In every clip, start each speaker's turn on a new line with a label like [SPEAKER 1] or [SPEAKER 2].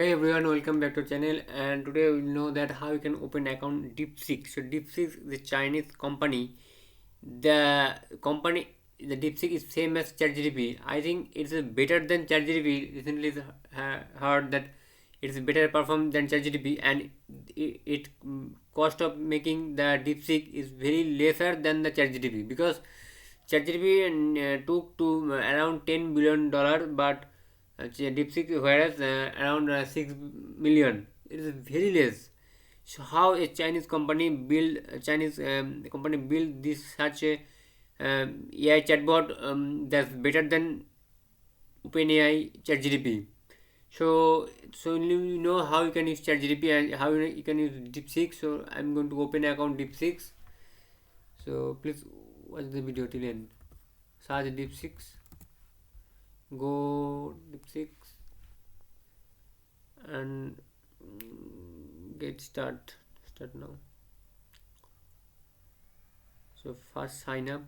[SPEAKER 1] Hey everyone, welcome back to channel. And today we'll know that how you can open account Deepseek. So Deepseek is the Chinese company. The company, the Deepseek is same as ChatGPT. I think it's better than ChatGPT. Recently heard that it's better perform than ChatGPT, and it cost of making the Deepseek is very lesser than the ChatGPT, because ChatGPT took to around $10 billion, but Deepseek, whereas around 6 million, it is very less. So how a Chinese company build this such a AI chatbot that's better than OpenAI ChatGPT. So you know how you can use ChatGPT and how you can use Deepseek. So I'm going to open account Deepseek. So please watch the video till end. Search Deepseek. Go Deepseek and get start now. So first sign up.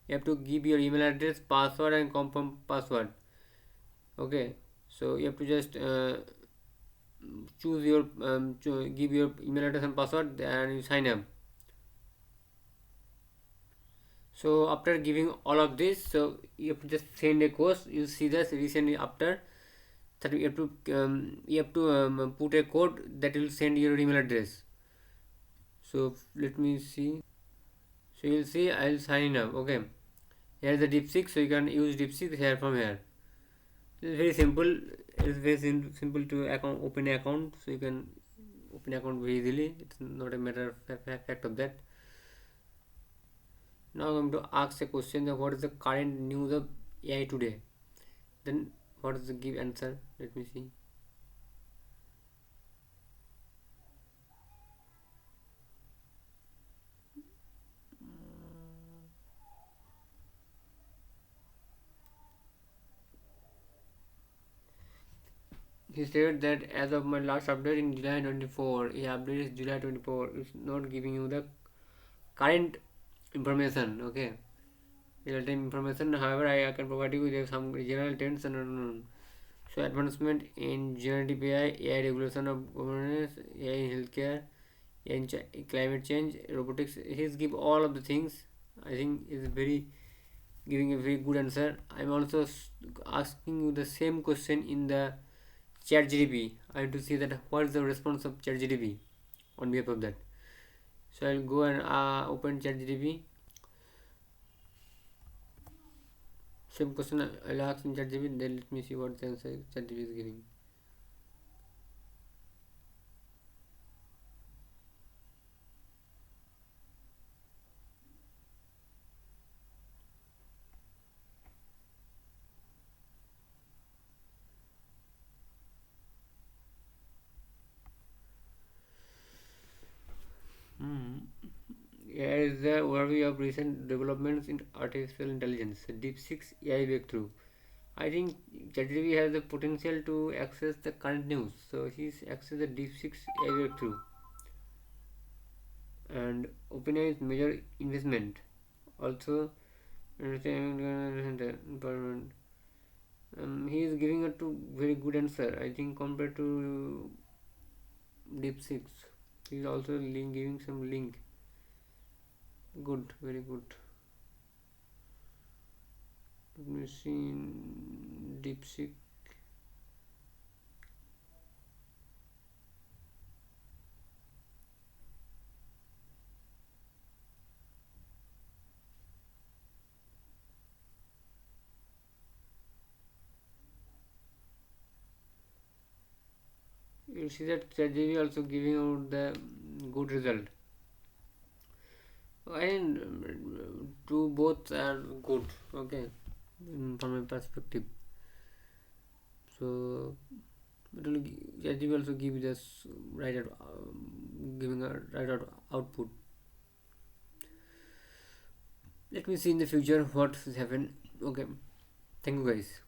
[SPEAKER 1] You have to give your email address, password, and confirm password. Okay, so you have to just choose your give your email address and password, and you sign up. So after giving all of this, so you have to just send a course. You see this recently after that you have to put a code that will send your email address. So let me see. So you'll see I'll sign up. Okay, here is the Deepseek, so you can use Deepseek here from here. It's very simple. It's very simple to open an account, so you can open an account very easily. It's not a matter of fact of that. Now I'm going to ask a question that what is the current news of AI today? Then what is the give answer? Let me see. He said that as of my last update in July 24, he updated July 24. It's not giving you the current information. Okay, real-time information. However, I can provide you with some general trends and so advancement in generative AI regulation of governance, AI in healthcare, AI in climate change, robotics. He's give all of the things. I think is very giving a very good answer. I'm also asking you the same question in the ChatGPT. I have to see that what is the response of ChatGPT on behalf of that. So I'll go and open ChatGPT. Same question I'll ask in ChatGPT. Then let me see what the answer ChatGPT is giving. Here is the overview of recent developments in artificial intelligence. Deepseek's AI breakthrough. I think ChatGPT has the potential to access the current news. So he's access the Deepseek's AI breakthrough. And OpenAI's major investment. Also, environment. He is giving a very good answer. I think compared to Deepseek, he is also giving some link. Good, very good. Let me see in Deepseek. You see that ChatGPT also giving out the good result. And two both are good. Okay, from my perspective. So it will ChatGPT also give us right out, giving a right out output. Let me see in the future what has happened. Okay, thank you guys.